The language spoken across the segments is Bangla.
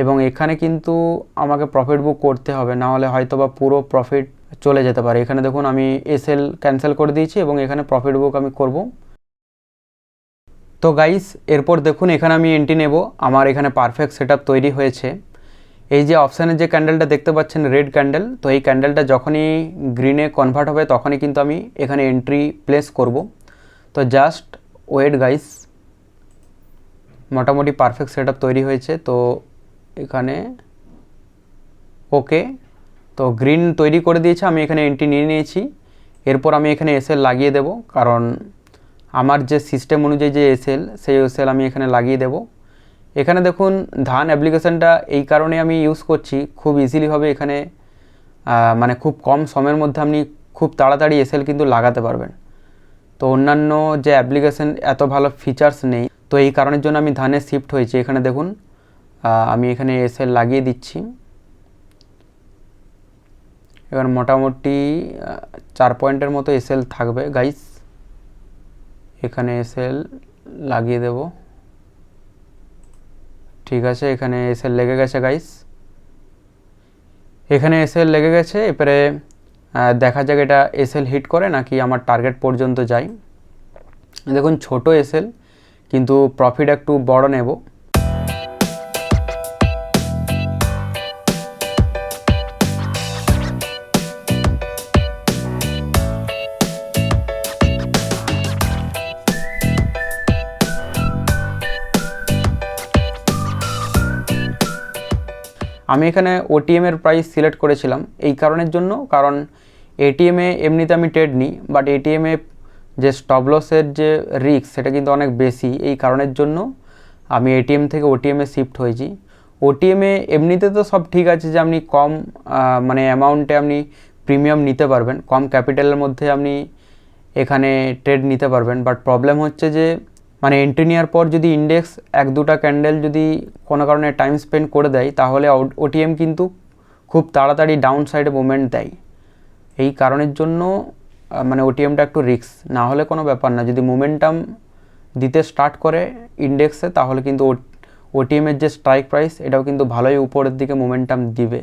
এবং এখানে কিন্তু আমাকে প্রফিট বুক করতে হবে, না হলে হয়তো বা পুরো প্রফিট চলে যেতে পারে। এখানে দেখুন আমি এসএল ক্যান্সেল করে দিয়েছি এবং এখানে প্রফিট বুক আমি করব। তো গাইস এরপর দেখুন এখানে আমি এন্ট্রি নেব। আমার এখানে পারফেক্ট সেটআপ তৈরি হয়েছে। এই যে অপশানের যে ক্যান্ডেলটা দেখতে পাচ্ছেন রেড ক্যান্ডেল, তো এই ক্যান্ডেলটা যখনই গ্রিনে কনভার্ট হবে তখনই কিন্তু আমি এখানে এন্ট্রি প্লেস করব। তো জাস্ট ওয়েট গাইস, মোটামুটি পারফেক্ট সেটআপ তৈরি হয়েছে। তো এখানে ওকে, তো গ্রিন তৈরি করে দিয়েছে, আমি এখানে এন্ট্রি নিয়ে নিয়েছি। এরপর আমি এখানে এসএল লাগিয়ে দেব, কারণ আমার যে সিস্টেম অনুযায়ী যে এসএল সেই এসএল আমি এখানে লাগিয়ে দেব। এখানে দেখুন ধান অ্যাপ্লিকেশানটা এই কারণে আমি ইউজ করছি, খুব ইজিলিভাবে এখানে মানে খুব কম সময়ের মধ্যে আপনি খুব তাড়াতাড়ি এসএল কিন্তু লাগাতে পারবেন। তো অন্যান্য যে অ্যাপ্লিকেশান এত ভালো ফিচার্স নেই, তো এই কারণের জন্য আমি ধানে শিফট হয়েছি। এখানে দেখুন আমি এখানে এসএল লাগিয়ে দিচ্ছি। এবার মোটামুটি 4 পয়েন্টের মতো এসএল থাকবে গাইস। এখানে এসএল লাগিয়ে দেব, ঠিক আছে। এখানে এসএল লেগে গেছে গাইস, এখানে এসএল লেগে গেছে। এবারে দেখা যাক এটা এসএল হিট করে নাকি আমার টার্গেট পর্যন্ত যায়। দেখুন ছোট এসএল, কিন্তু প্রফিট একটু বড় নেব। আমি এখানে ওটিএমের প্রাইস সিলেক্ট করেছিলাম এই কারণের জন্য, কারণ এটিএমে এমনিতে আমি ট্রেড নিই, বাট এটিএমে যে স্টপ লসের যে রিস্ক সেটা কিন্তু অনেক বেশি। এই কারণের জন্য আমি এটিএম থেকে ওটিএমে শিফট হয়েছি। ওটিএমে এমনিতে তো সব ঠিক আছে যে আপনি কম মানে অ্যামাউন্টে আপনি প্রিমিয়াম নিতে পারবেন, কম ক্যাপিটালের মধ্যে আপনি এখানে ট্রেড নিতে পারবেন। বাট প্রবলেম হচ্ছে যে মানে এন্ট্রি নেওয়ার পর যদি ইন্ডেক্স 1-2টা ক্যান্ডেল যদি কোনো কারণে টাইম স্পেন্ড করে দেয়, তাহলে ওটিএম কিন্তু খুব তাড়াতাড়ি ডাউন সাইডে মুভমেন্ট দেয়। এই কারণের জন্য মানে ওটিএমটা একটু রিস্ক, না হলে কোনো ব্যাপার না। যদি মোমেন্টাম দিতে স্টার্ট করে ইন্ডেক্সে, তাহলে কিন্তু ওটিএমের যে স্ট্রাইক প্রাইস এটাও কিন্তু ভালোই উপরের দিকে মোমেন্টাম দিবে।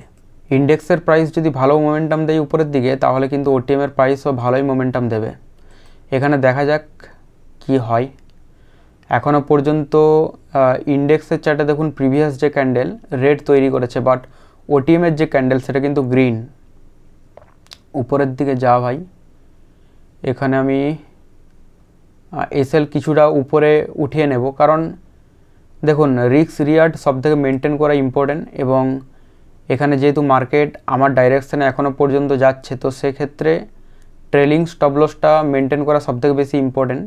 ইন্ডেক্সের প্রাইস যদি ভালো মোমেন্টাম দেয় উপরের দিকে, তাহলে কিন্তু ওটিএমের প্রাইসও ভালোই মোমেন্টাম দেবে। এখানে দেখা যাক কি হয়। এখনও পর্যন্ত ইন্ডেক্সের চার্টে দেখুন প্রিভিয়াস যে ক্যান্ডেল রেড তৈরি করেছে, বাট ওটিএমের যে ক্যান্ডেল সেটা কিন্তু গ্রিন। উপরের দিকে যা ভাই, এখানে আমি এসএল কিছুটা উপরে উঠিয়ে নেব, কারণ দেখুন রিস্ক রিওয়ার্ড সব থেকে মেনটেন করা ইম্পর্টেন্ট। এবং এখানে যেহেতু মার্কেট আমার ডাইরেকশানে এখনও পর্যন্ত যাচ্ছে, তো সেক্ষেত্রে ট্রেলিং স্টপ লসটা মেনটেন করা সবথেকে বেশি ইম্পর্টেন্ট।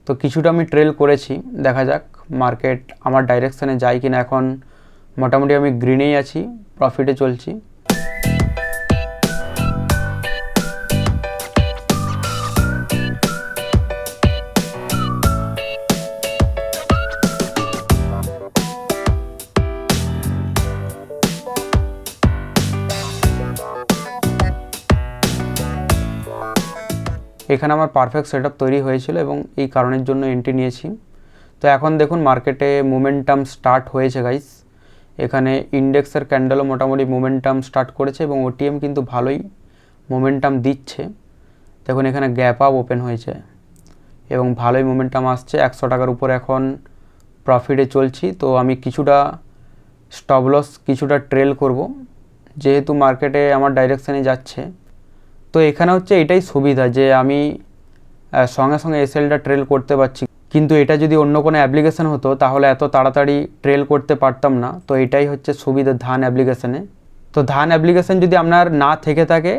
তো কিছুটা আমি ট্রেল করেছি, দেখা যাক মার্কেট আমার ডাইরেকশানে যায় কিনা। এখন মোটামুটি আমি গ্রিনেই আছি, প্রফিটে চলছি। এখানে আমার পারফেক্ট সেটআপ তৈরি হয়েছিল এবং এই কারণের জন্য এন্ট্রি নিয়েছি। তো এখন দেখুন মার্কেটে মোমেন্টাম স্টার্ট হয়েছে গাইস। এখানে ইন্ডেক্সের ক্যান্ডেলও মোটামুটি মোমেন্টাম স্টার্ট করেছে এবং ওটিএম কিন্তু ভালোই মোমেন্টাম দিচ্ছে। দেখুন এখানে গ্যাপ আপ ওপেন হয়েছে এবং ভালোই মোমেন্টাম আসছে। 100 টাকার উপর এখন প্রফিটে চলছি। তো আমি কিছুটা স্টপ লস কিছুটা ট্রেল করব, যেহেতু মার্কেটে আমার ডাইরেকশানে যাচ্ছে। তো এখানে হচ্ছে এটাই সুবিধা যে আমি সঙ্গে সঙ্গে এসএলটা ট্রেল করতে পারছি, কিন্তু এটা যদি অন্য কোনো অ্যাপ্লিকেশান হতো তাহলে এত তাড়াতাড়ি ট্রেল করতে পারতাম না। তো এটাই হচ্ছে সুবিধা ধান অ্যাপ্লিকেশানে। তো ধান অ্যাপ্লিকেশান যদি আপনার না থেকে থাকে,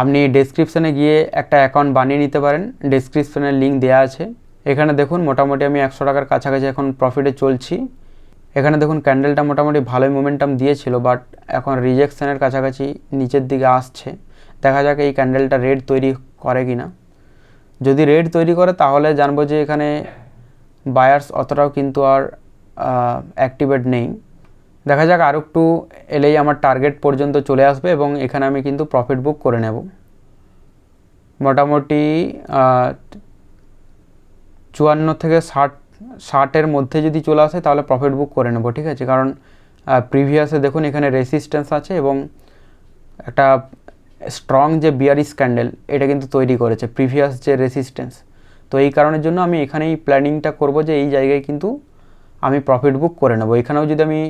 আপনি ডেসক্রিপশানে গিয়ে একটা অ্যাকাউন্ট বানিয়ে নিতে পারেন, ডেসক্রিপশানের লিঙ্ক দেওয়া আছে। এখানে দেখুন মোটামুটি আমি 100 টাকার কাছাকাছি এখন প্রফিটে চলছি। এখানে দেখুন ক্যান্ডেলটা মোটামুটি ভালোই মোমেন্টাম দিয়েছিল, বাট এখন রিজেকশনের কাছাকাছি নিচের দিকে আসছে। দেখা যাক এই ক্যান্ডেলটা রেড তৈরি করে কি না। যদি রেড তৈরি করে তাহলে জানবো যে এখানে বায়ার্স অতটাও কিন্তু আর অ্যাক্টিভেট নেই। দেখা যাক আর একটু এলেই আমার টার্গেট পর্যন্ত চলে আসবে এবং এখানে আমি কিন্তু প্রফিট বুক করে নেব। মোটামুটি 54 থেকে 60-এর মধ্যে যদি চলে আসে তাহলে প্রফিট বুক করে নেব, ঠিক আছে। কারণ প্রিভিয়াসে দেখুন এখানে রেসিস্ট্যান্স আছে এবং একটা স্ট্রং যে বিয়ারিশ ক্যান্ডেল এটা কিন্তু তৈরি করেছে প্রিভিয়াস যে রেসিস্ট্যান্স। তো এই কারণের জন্য আমি এখানেই প্ল্যানিংটা করব যে এই জায়গায় কিন্তু আমি প্রফিট বুক করে নেব। এখানেও যদি আমি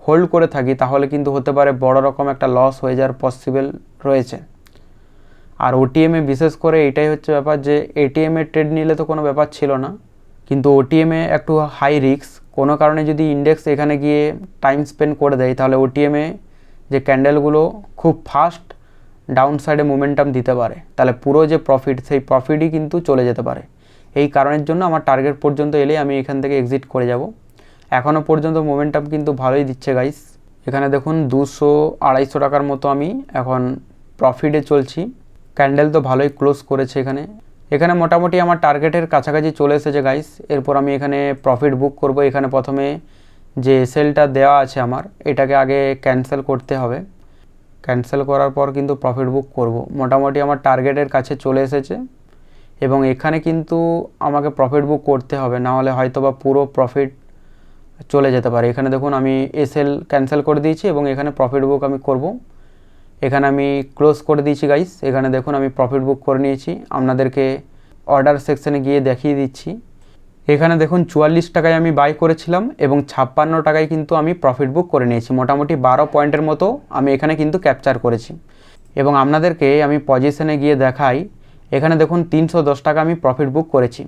হোল্ড করে থাকি তাহলে কিন্তু হতে পারে বড় রকম একটা লস হয়ে যাওয়ার পসিবল রয়েছে। আর ওটিএমে বিশেষ করে এটাই হচ্ছে ব্যাপার যে এটিএমে ট্রেড নিলে তো কোনো ব্যাপার ছিল না, কিন্তু ওটিএমে একটু হাই রিস্ক। কোনো কারণে যদি ইন্ডেক্স এখানে গিয়ে টাইম স্পেন্ড করে দেয় তাহলে ওটিএমে যে ক্যান্ডেলগুলো খুব ফাস্ট ডাউন সাইডে মোমেন্টাম দিতে পারে, তাহলে পুরো যে প্রফিট সেই প্রফিটই কিন্তু চলে যেতে পারে। এই কারণের জন্য আমার টার্গেট পর্যন্ত এলেই আমি এখান থেকে এক্সিট করে যাব। এখনও পর্যন্ত মোমেন্টাম কিন্তু ভালোই দিচ্ছে গাইস। এখানে দেখুন 200-250 টাকার মতো আমি এখন প্রফিটে চলছি। ক্যান্ডেল তো ভালোই ক্লোজ করেছে এখানে মোটামুটি আমার টার্গেটের কাছাকাছি চলে এসেছে গাইস। এরপর আমি এখানে প্রফিট বুক করব। এখানে প্রথমে যে এসএলটা দেওয়া আছে আমার এটাকে আগে ক্যান্সেল করতে হবে। ক্যান্সেল করার পর কিন্তু প্রফিট বুক করব। মোটামুটি আমার টার্গেটের কাছে চলে এসেছে এবং এখানে কিন্তু আমাকে প্রফিট বুক করতে হবে, না হলে হয়তো বা পুরো প্রফিট চলে যেতে পারে। এখানে দেখুন আমি এসএল ক্যান্সেল করে দিয়েছি এবং এখানে প্রফিট বুক আমি করব। এখানে আমি ক্লোজ করে দিয়েছি গাইস। এখানে দেখুন আমি প্রফিট বুক করে নিয়েছি, আপনাদেরকে অর্ডার সেকশনে গিয়ে দেখিয়ে দিচ্ছি। এখানে দেখুন 44 টাকায় আমি বাই করেছিলাম এবং 56 টাকায় কিন্তু আমি প্রফিট বুক করে নিয়েছি। মোটামুটি 12 পয়েন্টের মতো আমি এখানে কিন্তু ক্যাপচার করেছি এবং আপনাদেরকে আমি পজিশনে গিয়ে দেখাই। এখানে দেখুন 310 টাকা আমি প্রফিট বুক করেছি।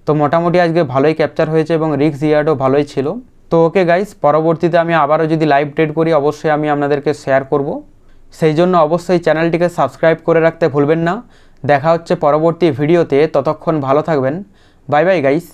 তো মোটামুটি আজকে ভালোই ক্যাপচার হয়েছে এবং রিস্ক ইয়ার্ডও ভালোই ছিল। তো ওকে গাইস, পরবর্তীতে আমি আবারও যদি লাইভ ট্রেড করি অবশ্যই আমি আপনাদেরকে শেয়ার করব। সেই জন্য অবশ্যই চ্যানেলটিকে সাবস্ক্রাইব করে রাখতে ভুলবেন না। দেখা হচ্ছে পরবর্তী ভিডিওতে, ততক্ষণ ভালো থাকবেন। Bye bye guys.